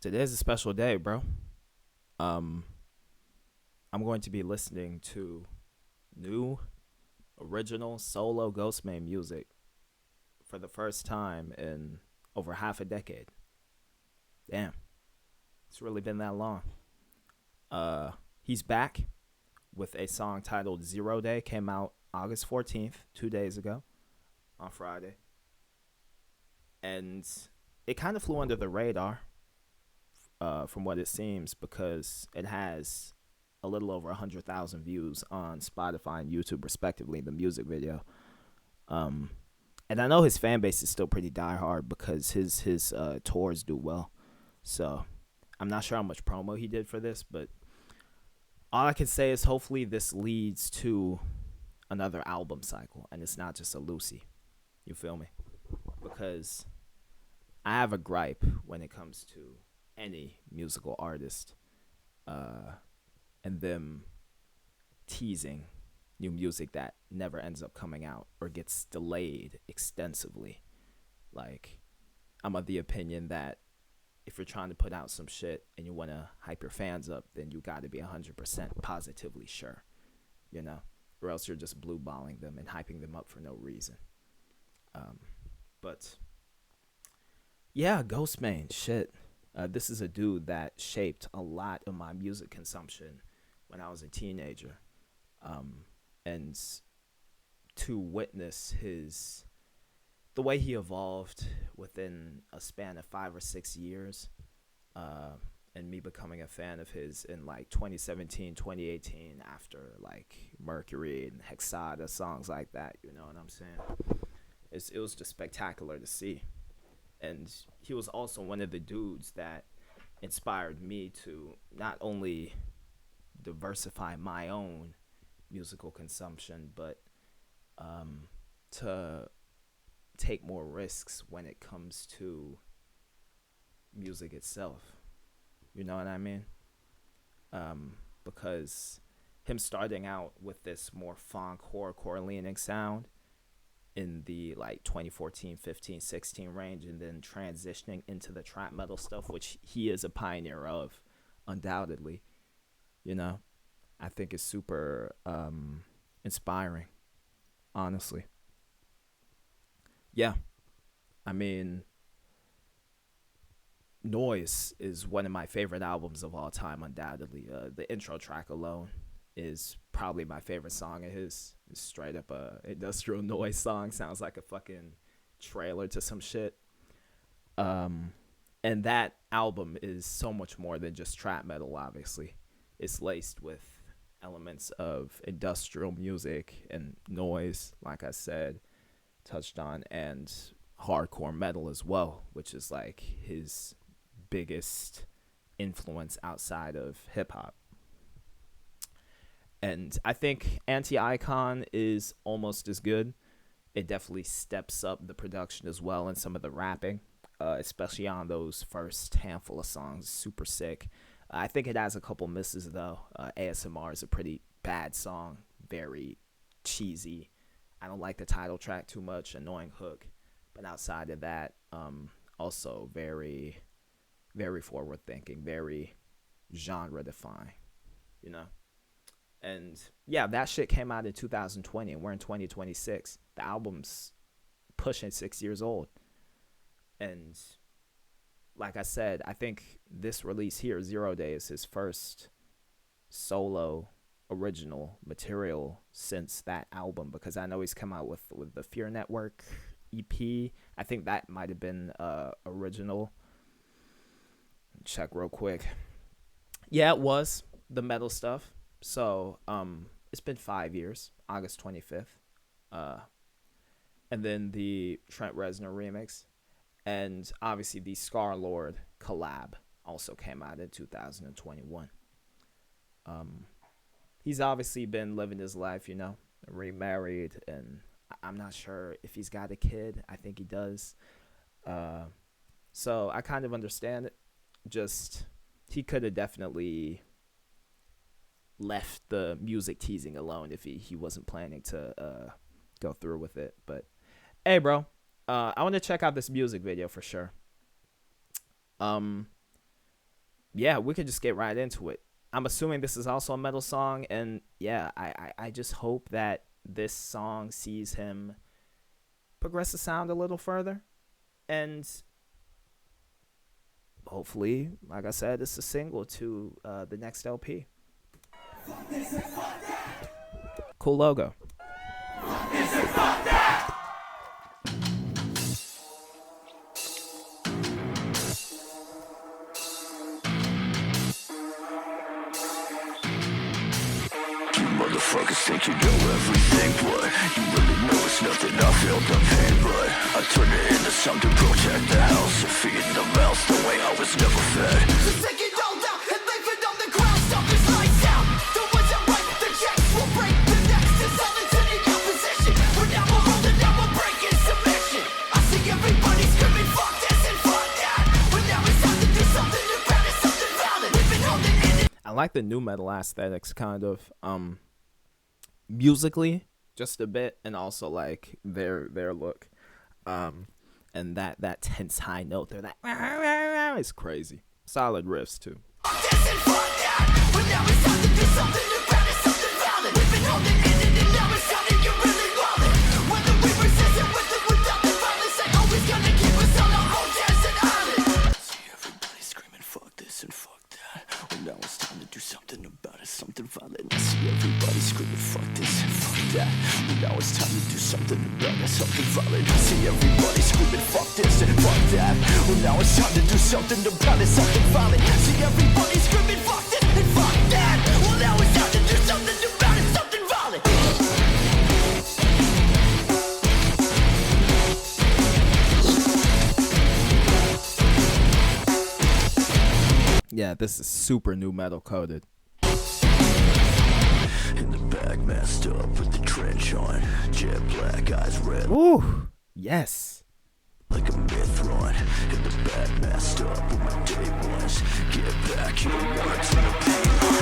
Today's a special day, bro. Um, I'm going to be listening to new, original, solo Ghostemane music for the first time in over half a decade. Damn, it's really been that long. He's back with a song titled Zero Day. Came out August 14th, 2 days ago, on Friday. And it kind of flew under the radar, from what it seems, because it has a little over 100,000 views on Spotify and YouTube, respectively, the music video. Um, and I know his fan base is still pretty diehard because his tours do well. So I'm not sure how much promo he did for this, but all I can say is hopefully this leads to another album cycle, and it's not just a Lucy. You feel me? Because I have a gripe when it comes to any musical artist, uh, and them teasing new music that never ends up coming out or gets delayed extensively. Like, I'm of the opinion that if you're trying to put out some shit and you want to hype your fans up, then you got to be 100% positively sure, you know, or else you're just blue balling them and hyping them up for no reason. But yeah, Ghostman, shit. This is a dude that shaped a lot of my music consumption when I was a teenager. And to witness the way he evolved within a span of 5 or 6 years, uh, and me becoming a fan of his in like 2017, 2018, after like Mercury and Hexada, songs like that, you know what I'm saying? It was just spectacular to see. And he was also one of the dudes that inspired me to not only diversify my own musical consumption, but to take more risks when it comes to music itself. You know what I mean? Because him starting out with this more funk horrorcore leaning sound in the like 2014, 15, 16 range, and then transitioning into the trap metal stuff, which he is a pioneer of, undoubtedly, you know, I think is super inspiring, honestly. Yeah, I mean, Noise is one of my favorite albums of all time, undoubtedly. The intro track alone is probably my favorite song of his. It's straight up a industrial noise song. Sounds like a fucking trailer to some shit. Um, and that album is so much more than just trap metal. Obviously, it's laced with elements of industrial music and noise, like I said, touched on, and hardcore metal as well, which is like his biggest influence outside of hip hop. And I think Anti Icon is almost as good. It definitely steps up the production as well and some of the rapping, especially on those first handful of songs. Super sick. I think it has a couple misses though. ASMR is a pretty bad song, very cheesy. I don't like the title track too much, annoying hook. But outside of that, also very, very forward thinking, very genre defying, you know? And yeah, that shit came out in 2020 and we're in 2026. The album's pushing 6 years old. And like I said, I think this release here, Zero Day, is his first solo original material since that album, because I know he's come out with the Fear Network EP. I think that might have been original. Check real quick. Yeah, it was the metal stuff. So it's been 5 years, August 25th. Uh, and then the Trent Reznor remix. And obviously the Scar Lord collab also came out in 2021. He's obviously been living his life, you know, remarried, and I'm not sure if he's got a kid. I think he does. Uh, so I kind of understand it. Just, he could have definitely left the music teasing alone if he wasn't planning to go through with it. But hey, bro, I want to check out this music video for sure. Um, yeah, we could just get right into it. I'm assuming this is also a metal song, and yeah, I just hope that this song sees him progress the sound a little further, and hopefully, like I said, it's a single to the next LP. Cool logo. Motherfuckers think you know everything, but you really know it's nothing. I feel the pain, but I turn it into something. Protect the house and feed the mouse the way I was never fed. Just take it all down and leave it on the ground. Stop this lights out. The ones that write the checks will break the next. It's all into the opposition. We're never holding, never breaking submission. I see everybody screaming, fuck this and fuck that. But now it's time to do something new, brand and something valid. We've been holding in it. I like the new metal aesthetics, kind of. Musically just a bit, and also like their look, and that tense high note there, that it's crazy. Solid riffs too. Now it's time to do something about it, something violent. I see everybody screaming, fuck this and fuck that. Now it's time to do something about it, something violent. I see everybody screaming, fuck this and fuck that. Well, now it's time to do something about it, something violent. I see everybody screaming, fuck this and fuck that. Well, now it's time to do something about it, something violent. Yeah, this is super new metal coded. In the back, masked up with the trench on, jet black eyes red. Woo! Yes. Like a myth run. In the back, masked up with my day ones. Get back, you don't wanna turn the pain on.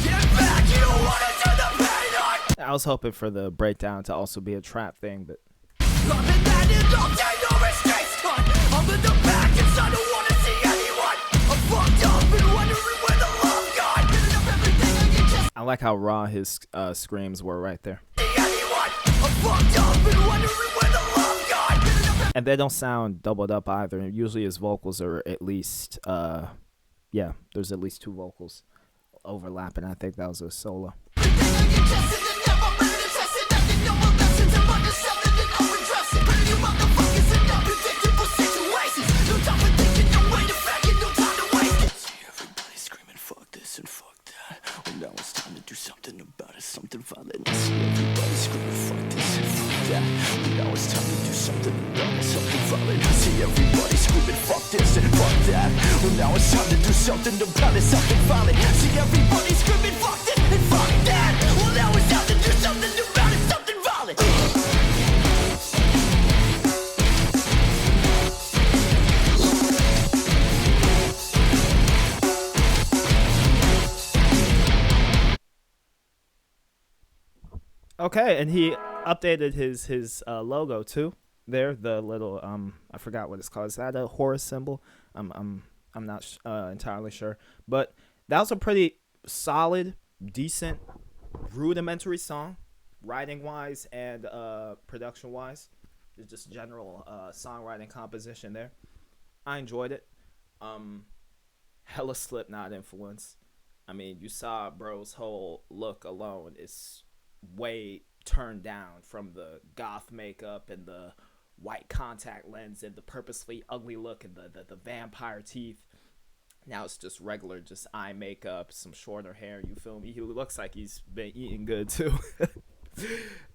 Get back, you don't wanna turn the pain on. I was hoping for the breakdown to also be a trap thing, but I'm in that in all day, no restraints on. I'm in the back, and I don't wanna see anyone. I'm fucked up and wondering where the love gone. Giving up everything I can just I like how raw his screams were right there. see anyone. I'm fucked up and wondering where the love gone. Giving up And they don't sound doubled up either. Usually his vocals are at least, there's at least two vocals overlapping. I think that was a solo. everything I can just and then never ready to test it. Nothing, no more lessons. I'm underselling and overdressing. Putting you motherfuckers in unpredictable situations. No time for thinking, no way to back it, no time to waste it. See everybody screaming, fuck this and fuck that. Well, now it's time to do something about it, something violent. I see everybody screaming, fuck this and fuck that. Well, now it's time to do something about it, something violent. I see everybody screaming, fuck this and fuck that. Well, now it's time to do something about it, something violent. I see everybody screaming, fuck this and fuck that. Well, now it's time to do something about it, something violent. Okay, and he updated his logo too. There, the little I forgot what it's called. Is that a Horus symbol? I'm not entirely sure, but that was a pretty solid, decent, rudimentary song, writing wise and production wise. It's just general songwriting composition there. I enjoyed it. Hella Slipknot influence. I mean, you saw bro's whole look alone is way turned down from the goth makeup and the white contact lens and the purposely ugly look and the vampire teeth. Now it's just regular, just eye makeup, some shorter hair. You feel me? He looks like he's been eating good too.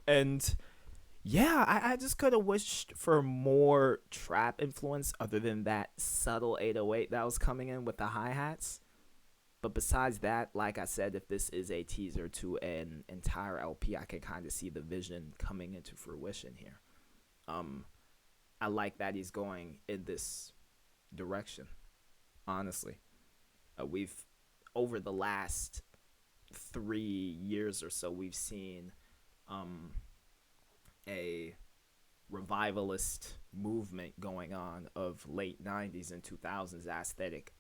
And yeah, I just could have wished for more trap influence other than that subtle 808 that was coming in with the hi-hats. But besides that, like I said, if this is a teaser to an entire LP, I can kind of see the vision coming into fruition here. I like that he's going in this direction, honestly. We've, over the last 3 years or so, we've seen a revivalist movement going on of late 90s and 2000s aesthetic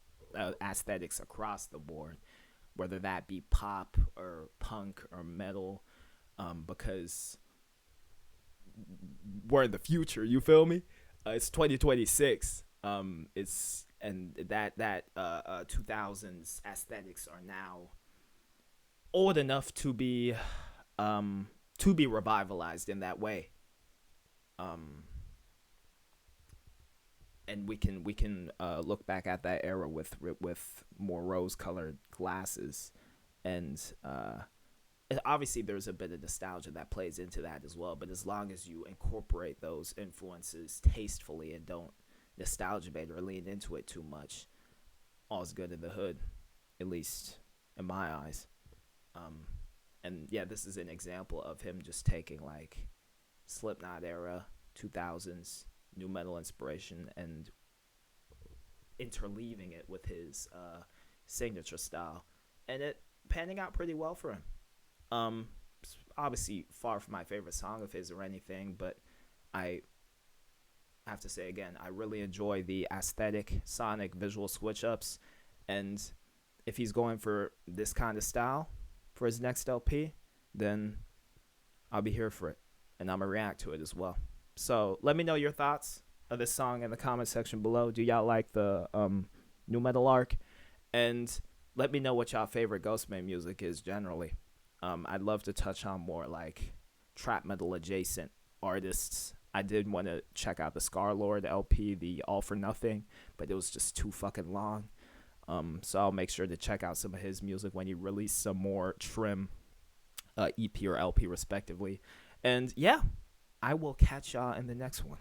aesthetics across the board, whether that be pop or punk or metal, because we're in the future. You feel me? It's 2026. It's and that 2000s aesthetics are now old enough to be revitalized in that way. Um, and we can look back at that era with more rose colored glasses, and obviously there's a bit of nostalgia that plays into that as well. But as long as you incorporate those influences tastefully and don't nostalgia bait or lean into it too much, all's good in the hood, at least in my eyes. Um, and yeah, this is an example of him just taking like Slipknot era, 2000s new metal inspiration and interleaving it with his signature style, and it panning out pretty well for him. Um, Obviously far from my favorite song of his or anything, but I have to say again, I really enjoy the aesthetic, sonic, visual switch ups, and if he's going for this kind of style for his next LP, then I'll be here for it, and I'm gonna react to it as well. So let me know your thoughts of this song in the comment section below. Do y'all like the new metal arc? And let me know what y'all favorite Ghostman music is generally. I'd love to touch on more like trap metal adjacent artists. I did want to check out the Scarlord LP, the All for Nothing, but it was just too fucking long. So I'll make sure to check out some of his music when he released some more trim EP or LP respectively. And yeah, I will catch y'all in the next one.